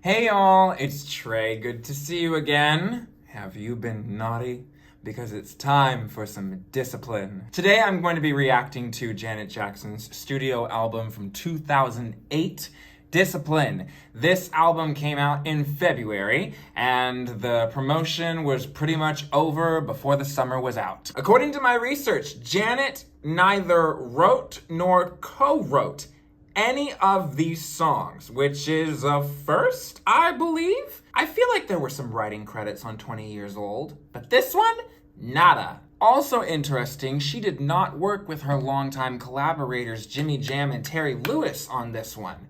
Hey y'all, it's Trey. Good to see you again. Have you been naughty? Because it's time for some discipline. Today I'm going to be reacting to Janet Jackson's studio album from 2008, Discipline. This album came out in February, and the promotion was pretty much over before the summer was out. According to my research, Janet neither wrote nor co-wrote any of these songs, which is a first, I believe. I feel like there were some writing credits on 20 Years Old, but this one, nada. Also interesting, she did not work with her longtime collaborators Jimmy Jam and Terry Lewis on this one.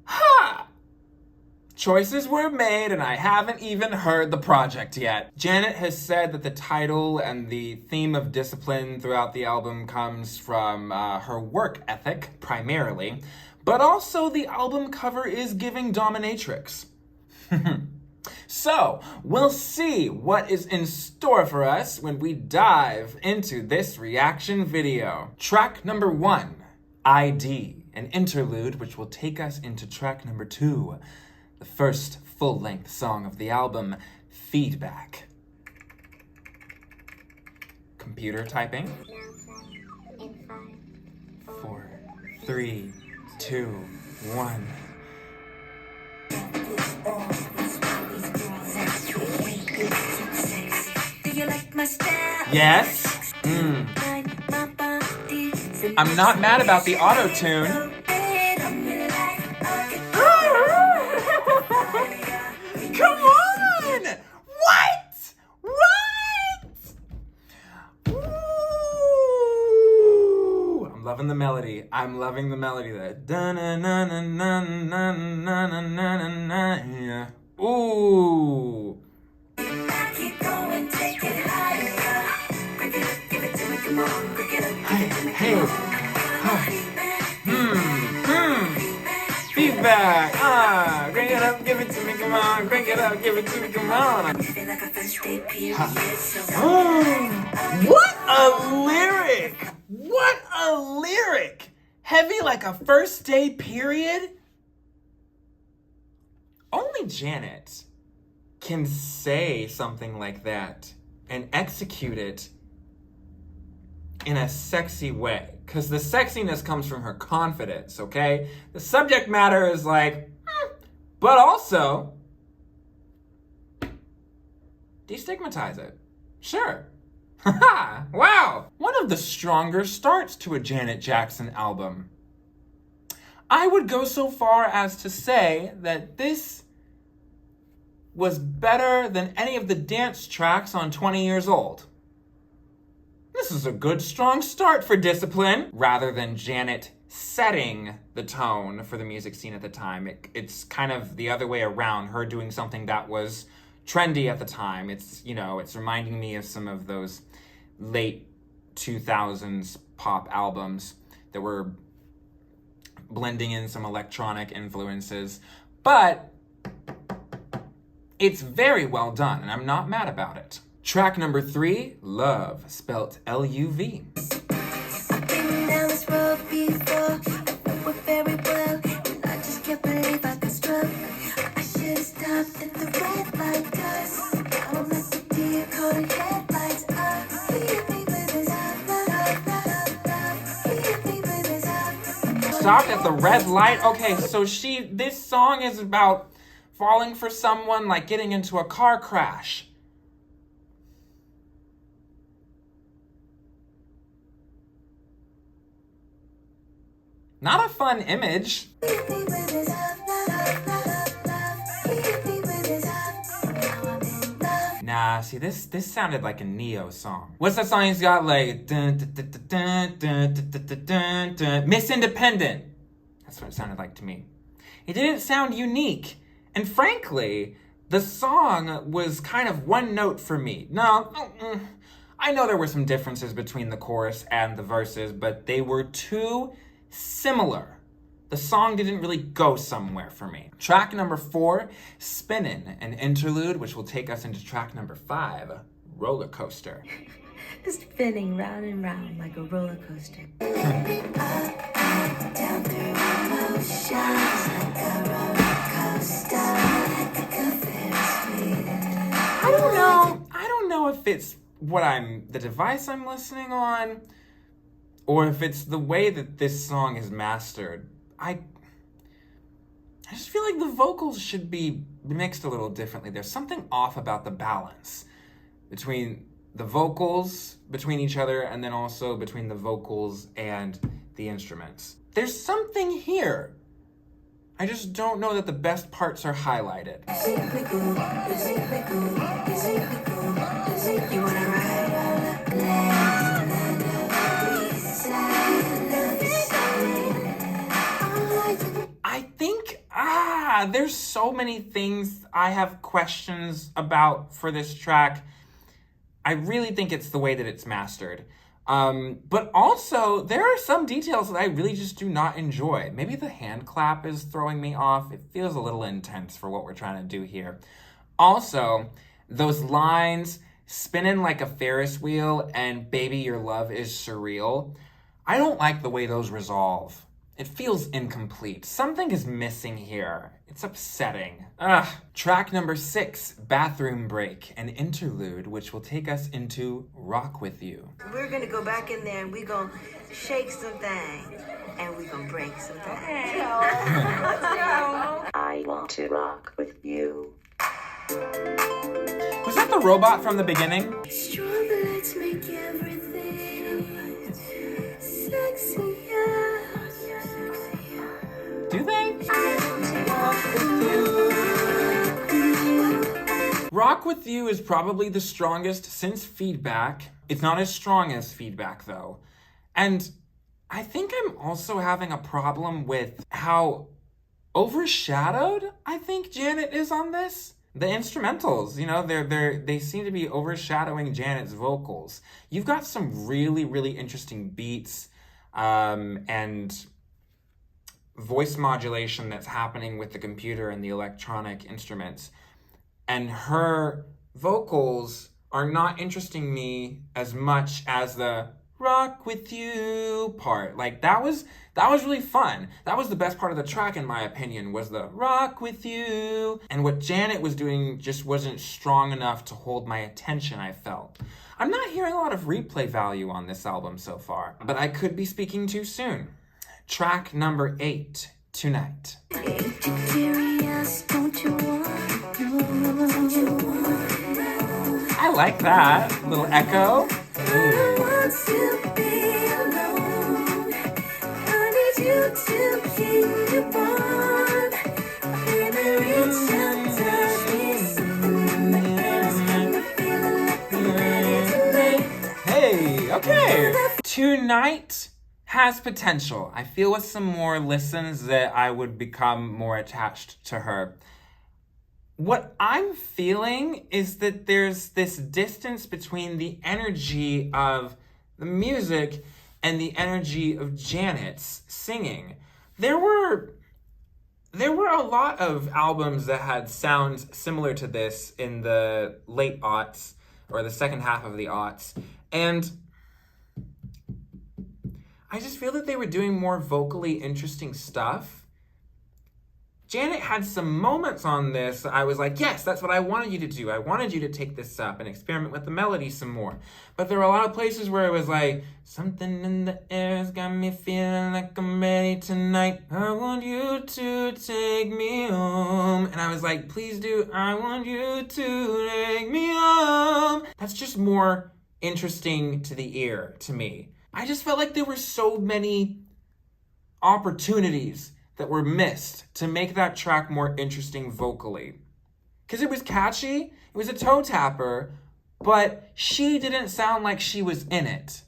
Ha! Choices were made and I haven't even heard the project yet. Janet has said that the title and the theme of discipline throughout the album comes from her work ethic, primarily, but also the album cover is giving dominatrix. So, we'll see what is in store for us when we dive into this reaction video. Track number 1, ID, an interlude which will take us into track number 2, the first full-length song of the album, Feedback. Computer typing. 4, 3, 2, 1. Yes. I'm not mad about the auto-tune. Come on! What? Ooh! I'm loving the melody. I'm loving the melody there. Ooh. Hey. Feedback. Bring it up, give it to me, come on. Bring it up, give it to me, come on. What a lyric! What a lyric! Heavy like a first day period? Only Janet can say something like that and execute it in a sexy way. Because the sexiness comes from her confidence, okay? The subject matter is like, but also destigmatize it. Sure. Haha, wow. One of the stronger starts to a Janet Jackson album. I would go so far as to say that this was better than any of the dance tracks on 20 Years Old. This is a good, strong start for Discipline. Rather than Janet setting the tone for the music scene at the time, it's kind of the other way around, her doing something that was trendy at the time. It's reminding me of some of those late 2000s pop albums that were blending in some electronic influences. But it's very well done, and I'm not mad about it. Track number 3, Love, spelt L-U-V. I've been down this road before, I know it very well, and I just can't believe I could struck. I should've stopped at the red light, 'cause I don't let the deer caught the headlights up. He hit me with his Stopped at the red light? Okay, so this song is about falling for someone, like getting into a car crash. Not a fun image. Nah, see, this sounded like a Neo song. What's that song he's got, like, dun, dun, dun, dun, dun, dun, dun, dun, dun, dun. Miss Independent. That's what it sounded like to me. It didn't sound unique. And frankly, the song was kind of one note for me. No, I know there were some differences between the chorus and the verses, but they were too similar. The song didn't really go somewhere for me. Track number 4, Spinnin', an interlude which will take us into track number 5, Rollercoaster. Spinning round and round like a roller coaster. Down through emotions like a roller coaster. if it's the device I'm listening on, or if it's the way that this song is mastered. I just feel like the vocals should be mixed a little differently. There's something off about the balance between the vocals, between each other, and then also between the vocals and the instruments. There's something here. I just don't know that the best parts are highlighted. I think, there's so many things I have questions about for this track. I really think it's the way that it's mastered. But also, there are some details that I really just do not enjoy. Maybe the hand clap is throwing me off. It feels a little intense for what we're trying to do here. Also, those lines, spinning like a Ferris wheel and baby, your love is surreal. I don't like the way those resolve. It feels incomplete. Something is missing here. It's upsetting. Track number 6, Bathroom Break, an interlude which will take us into Rock With You. We're gonna go back in there and we're gonna shake some things and we're gonna break some things. I want to rock with you. Was that the robot from the beginning? Strobe lights make everything sexier. Do they? Rock With You is probably the strongest since Feedback. It's not as strong as Feedback, though. And I think I'm also having a problem with how overshadowed I think Janet is on this. The instrumentals, you know, they seem to be overshadowing Janet's vocals. You've got some really, really interesting beats, and voice modulation that's happening with the computer and the electronic instruments. And her vocals are not interesting me as much as the Rock With You part. Like, that was really fun. That was the best part of the track, in my opinion, was the Rock With You. And what Janet was doing just wasn't strong enough to hold my attention, I felt. I'm not hearing a lot of replay value on this album so far, but I could be speaking too soon. Track number 8, Tonight. I like that. Little echo. Hey, okay. Tonight has potential. I feel with some more listens that I would become more attached to her. What I'm feeling is that there's this distance between the energy of the music and the energy of Janet's singing. There were a lot of albums that had sounds similar to this in the late aughts, or the second half of the aughts, and I just feel that they were doing more vocally interesting stuff. Janet had some moments on this I was like, yes, that's what I wanted you to do. I wanted you to take this up and experiment with the melody some more. But there were a lot of places where it was like, something in the air's got me feeling like I'm ready tonight. I want you to take me home. And I was like, please do, I want you to take me home. That's just more interesting to the ear, to me. I just felt like there were so many opportunities that were missed to make that track more interesting vocally. Because it was catchy, it was a toe tapper, but she didn't sound like she was in it,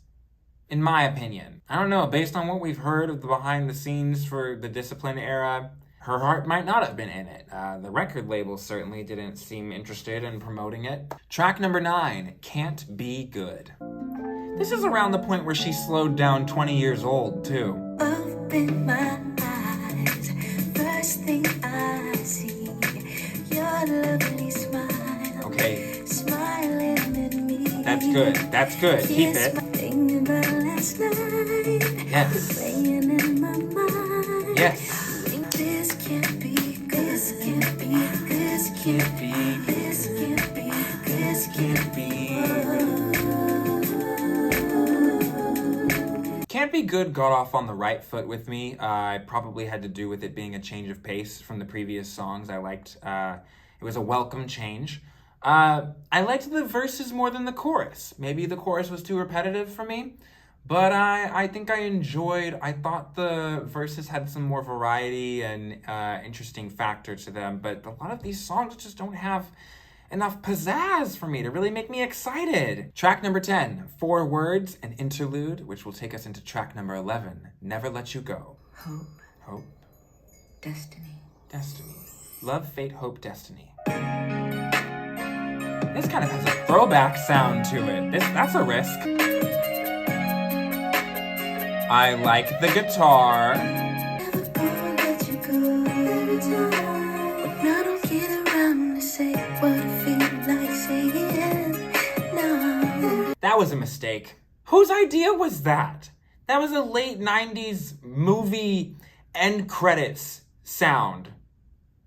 in my opinion. I don't know, based on what we've heard of the behind the scenes for the Discipline era, her heart might not have been in it. The record label certainly didn't seem interested in promoting it. Track number 9, Can't Be Good. This is around the point where she slowed down 20 years old, too. Open my eyes, first thing I see, your lovely smile. Okay. Smiling at me. That's good. That's good. Keep it. Thinking about last night. Yes. Playing in my mind. Yes. This can't be, this can't be, this can't be, this can't be, this can't be. Be Good got off on the right foot with me. I probably had to do with it being a change of pace from the previous songs I liked. It was a welcome change. I liked the verses more than the chorus. Maybe the chorus was too repetitive for me, but I think I thought the verses had some more variety and interesting factor to them, but a lot of these songs just don't have enough pizzazz for me to really make me excited. Track number 10, 4 words, an interlude, which will take us into track number 11, Never Let You Go. Hope. Hope. Destiny. Destiny. Love, fate, hope, destiny. This kind of has a throwback sound to it. That's a risk. I like the guitar. Never gonna let you go every time. When I don't get around to say what I feel like saying. No. That was a mistake. Whose idea was that? That was a late 90s movie end credits sound.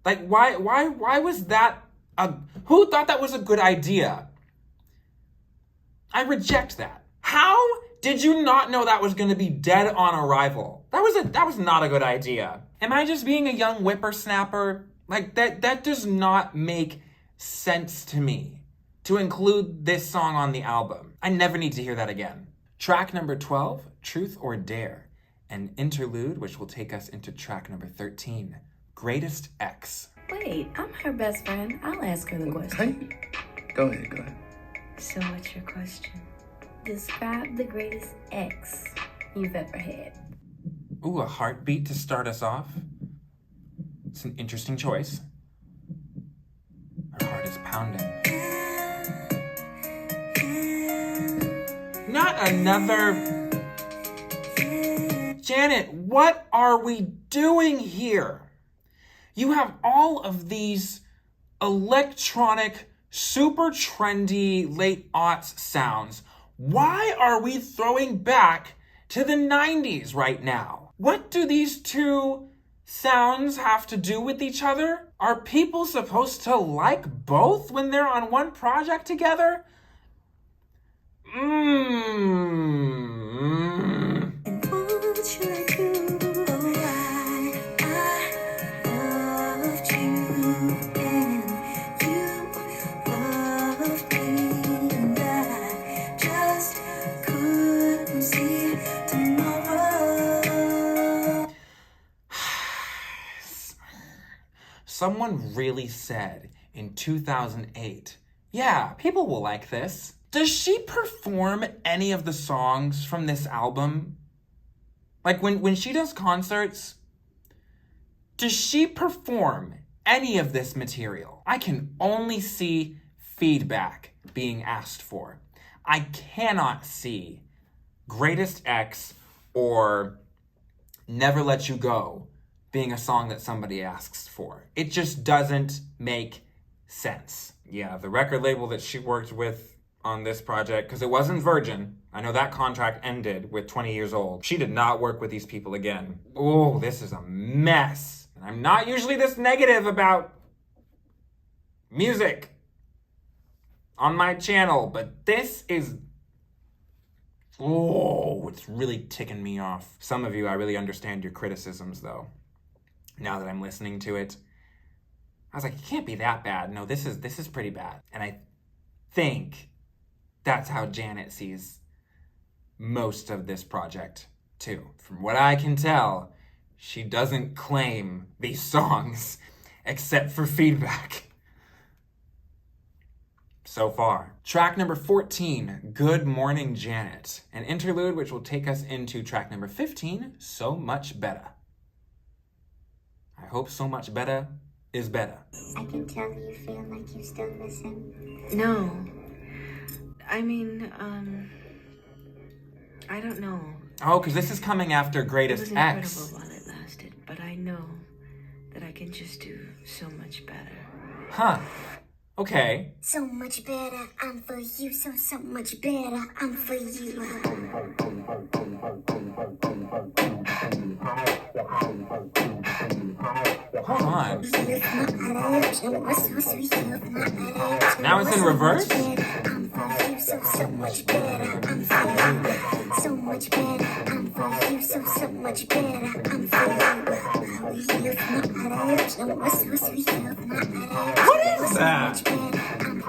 Like, why was that who thought that was a good idea? I reject that. How did you not know that was gonna be dead on arrival? That was not a good idea. Am I just being a young whippersnapper? Like, that does not make sense to me to include this song on the album. I never need to hear that again. Track number 12, Truth or Dare, an interlude which will take us into track number 13, Greatest X. Wait, I'm her best friend. I'll ask her the question. Hey, go ahead. So what's your question? Describe the greatest ex you've ever had. Ooh, a heartbeat to start us off. It's an interesting choice. Her heart is pounding. Not another... Janet, what are we doing here? You have all of these electronic, super trendy, late aughts sounds. Why are we throwing back to the 90s right now? What do these two sounds have to do with each other? Are people supposed to like both when they're on one project together? And what should I do? Oh, I loved you and you loved me, and I just couldn't see tomorrow. Someone really said in 2008, yeah, people will like this. Does she perform any of the songs from this album? Like when she does concerts, does she perform any of this material? I can only see feedback being asked for. I cannot see Greatest X or Never Let You Go being a song that somebody asks for. It just doesn't make sense. Yeah, the record label that she worked with on this project, because it wasn't Virgin. I know that contract ended with 20 Years Old. She did not work with these people again. Oh, this is a mess. And I'm not usually this negative about music on my channel, but this is... Oh, it's really ticking me off. Some of you, I really understand your criticisms, though. Now that I'm listening to it, I was like, it can't be that bad. No, this is pretty bad. And I think that's how Janet sees most of this project, too. From what I can tell, she doesn't claim these songs except for feedback. So far. Track number 14, Good Morning Janet, an interlude which will take us into track number 15, So Much Better. I hope So Much Better is better. I can tell you feel like you still miss him. No. I mean, I don't know. Oh, because this is coming after It Greatest was incredible X. while it lasted, but I know that I can just do so much better. Huh. Okay. So much better, I'm for you. So much better, I'm for you. Hold on. Now it's in reverse? So much better. I'm for you. So much better. I'm for you. So much better. I'm for you. What is that?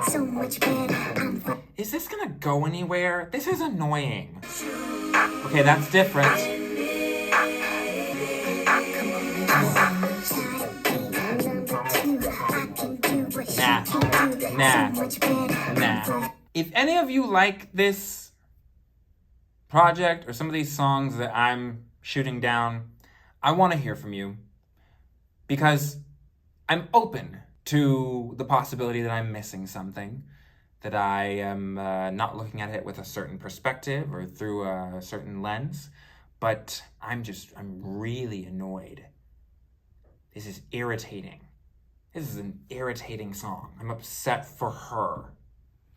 So much better. I'm for Is this gonna go anywhere? This is annoying. Okay, that's different. Nah. If any of you like this project or some of these songs that I'm shooting down, I want to hear from you because I'm open to the possibility that I'm missing something, that I am not looking at it with a certain perspective or through a certain lens, but I'm really annoyed. This is irritating. This is an irritating song. I'm upset for her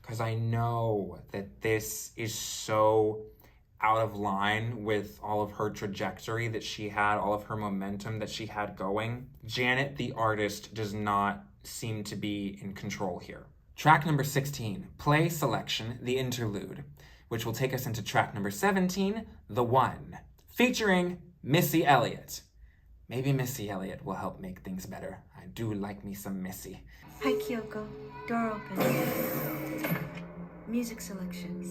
because I know that this is so out of line with all of her trajectory that she had, all of her momentum that she had going. Janet, the artist, does not seem to be in control here. Track number 16, Play Selection, The Interlude, which will take us into track number 17, The One, featuring Missy Elliott. Maybe Missy Elliott will help make things better. I do like me some Missy. Hi, Kyoko. Door open. Music selection.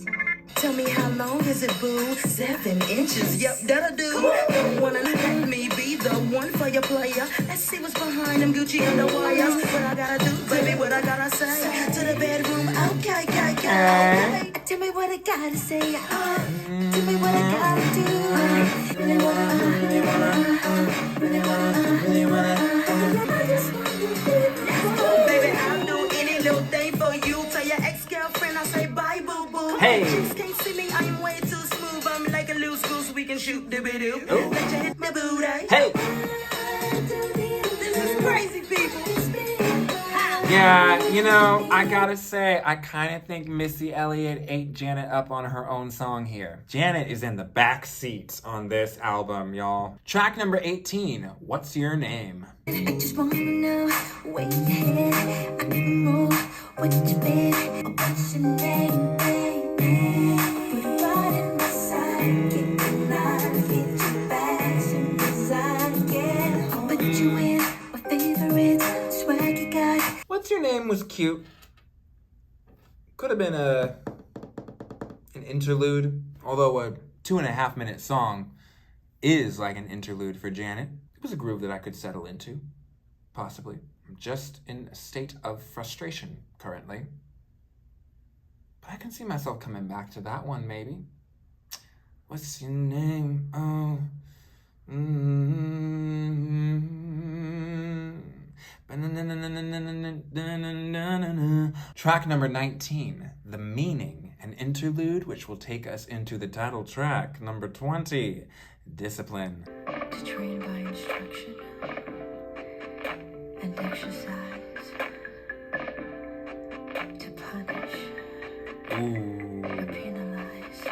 Tell me how long is it, boo? 7 inches, yep, that'll do. Don't wanna let me be the one for your player. Let's see what's behind them Gucci underwires. What I gotta do, baby, what I gotta say. To the bedroom, okay. Tell me what I gotta say. Tell me what I gotta do. Really wanna. I just want you to Baby, I'll do any little thing for you. Tell your ex-girlfriend I say bye, boo-boo. Hey. Chicks can't see me, I'm way too smooth. I'm like a loose goose, we can shoot dibby-doo. Let you hit my booty. Hey! This is crazy, people. Yeah, you know, I gotta say, I kind of think Missy Elliott ate Janet up on her own song here. Janet is in the back seat on this album, y'all. Track number 18, What's Your Name? I just wanna know where you head. I need more. What's your bed? What's your name, baby? Put it right in my side. Get the line, get your bags and design. Get home. Put you in my favorite swag you got. What's Your Name was cute. Could have been an interlude, although a 2.5 minute song is like an interlude for Janet. It was a groove that I could settle into, possibly. I'm just in a state of frustration currently. But I can see myself coming back to that one, maybe. What's your name? Oh. Track number 19, The Meaning, an interlude which will take us into the title track. Number 20, Discipline. To train by instruction and exercise. To punish Ooh. or penalize.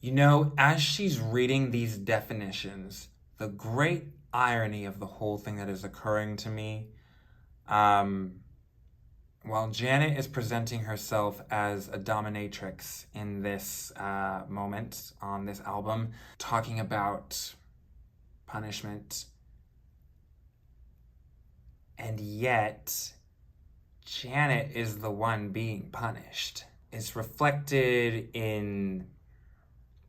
You know, as she's reading these definitions, the great irony of the whole thing that is occurring to me, while Janet is presenting herself as a dominatrix in this moment on this album, talking about punishment, and yet Janet is the one being punished. It's reflected in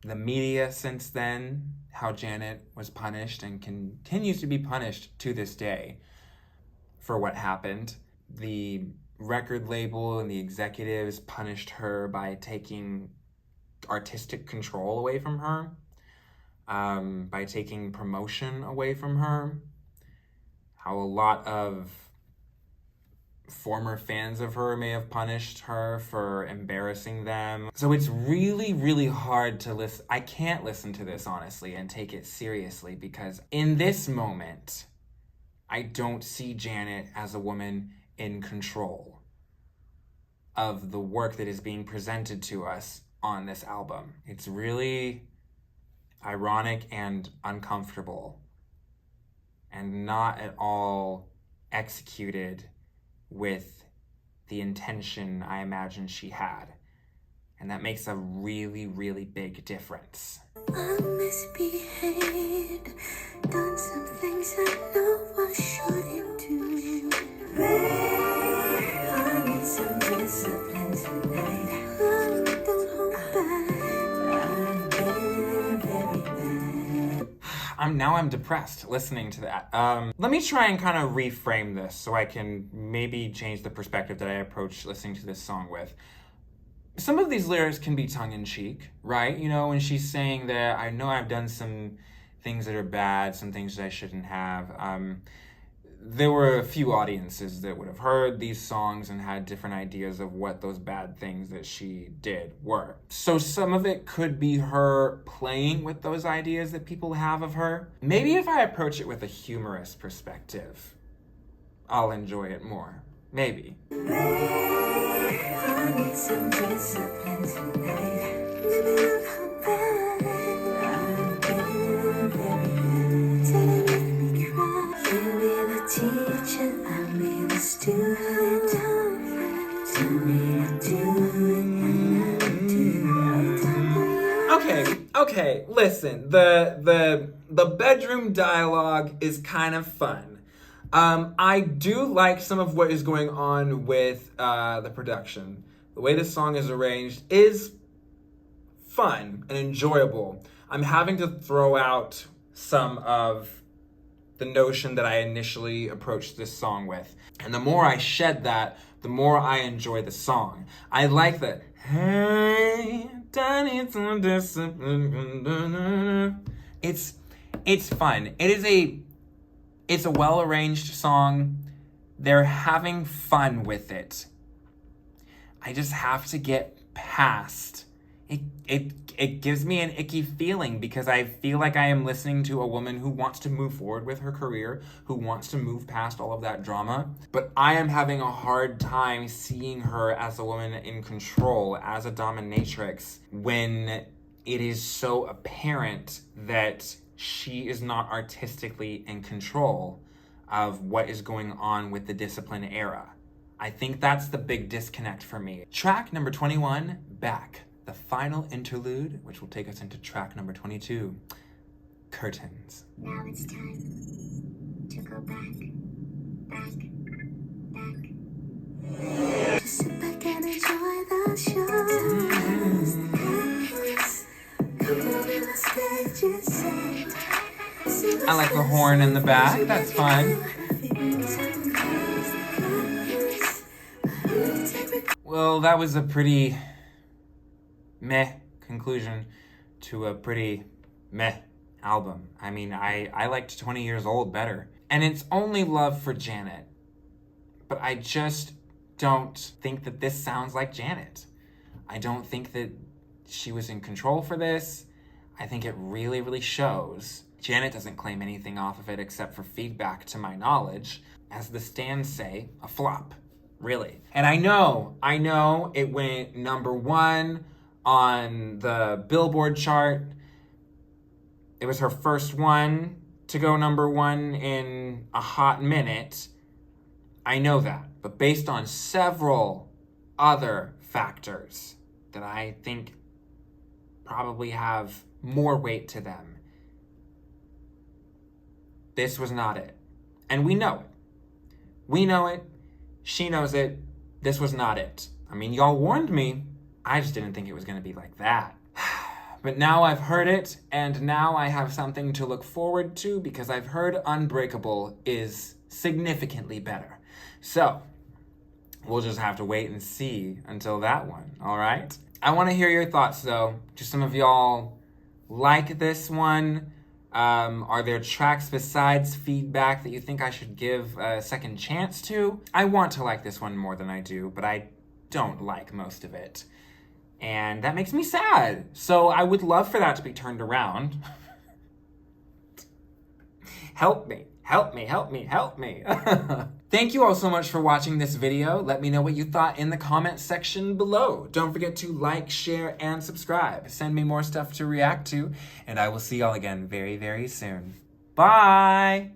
the media since then, how Janet was punished and continues to be punished to this day for what happened. The record label and the executives punished her by taking artistic control away from her, by taking promotion away from her, how a lot of former fans of her may have punished her for embarrassing them. So it's really, really hard to listen. I can't listen to this, honestly, and take it seriously, because in this moment, I don't see Janet as a woman in control of the work that is being presented to us on this album. It's really ironic and uncomfortable, and not at all executed with the intention I imagine she had. And that makes a really, really big difference. I misbehaved, done some things I know I shouldn't do. Babe, I need some discipline tonight. Love, don't hold back. I've been very bad. I'm depressed listening to that. Let me try and kind of reframe this so I can maybe change the perspective that I approach listening to this song with. Some of these lyrics can be tongue-in-cheek, right? You know, when she's saying that, I know I've done some things that are bad, some things that I shouldn't have. There were a few audiences that would have heard these songs and had different ideas of what those bad things that she did were. So some of it could be her playing with those ideas that people have of her. Maybe if I approach it with a humorous perspective, I'll enjoy it more. Maybe. I need some discipline tonight. Maybe I'll come back. I've been very bad. Telling me to cry. You be the teacher, I'll be the student. Tell me to do it and I'll do it. Okay, listen. The bedroom dialogue is kind of fun. I do like some of what is going on with the production. The way this song is arranged is fun and enjoyable. I'm having to throw out some of the notion that I initially approached this song with. And the more I shed that, the more I enjoy the song. I like the, hey, I need some discipline. It's fun. It's a well-arranged song. They're having fun with it. I just have to get past. It gives me an icky feeling because I feel like I am listening to a woman who wants to move forward with her career, who wants to move past all of that drama. But I am having a hard time seeing her as a woman in control, as a dominatrix, when it is so apparent that she is not artistically in control of what is going on with the discipline era. I think that's the big disconnect for me. Track number 21, Back. The final interlude, which will take us into track number 22, Curtains. Now it's time to go back, back, back. Just sit back and enjoy the show. Come on to the stage and say. I like the horn in the back, that's fun. Well, that was a pretty meh conclusion to a pretty meh album. I mean, I liked 20 Years Old better. And it's only love for Janet. But I just don't think that this sounds like Janet. I don't think that she was in control for this. I think it really, really shows. Janet doesn't claim anything off of it except for feedback, to my knowledge. As the stands say, a flop. Really. And I know it went number 1 on the Billboard chart. It was her first one to go number 1 in a hot minute. I know that. But based on several other factors that I think probably have more weight to them, this was not it. And we know it. We know it. She knows it. This was not it. I mean, y'all warned me. I just didn't think it was going to be like that. But now I've heard it, and now I have something to look forward to because I've heard Unbreakable is significantly better. So, we'll just have to wait and see until that one, all right? I want to hear your thoughts, though. Do some of y'all like this one? Are there tracks besides Feedback that you think I should give a second chance to? I want to like this one more than I do, but I don't like most of it. And that makes me sad. So I would love for that to be turned around. Help me, help me, help me, help me. Thank you all so much for watching this video. Let me know what you thought in the comment section below. Don't forget to like, share, and subscribe. Send me more stuff to react to, and I will see y'all again very, very soon. Bye!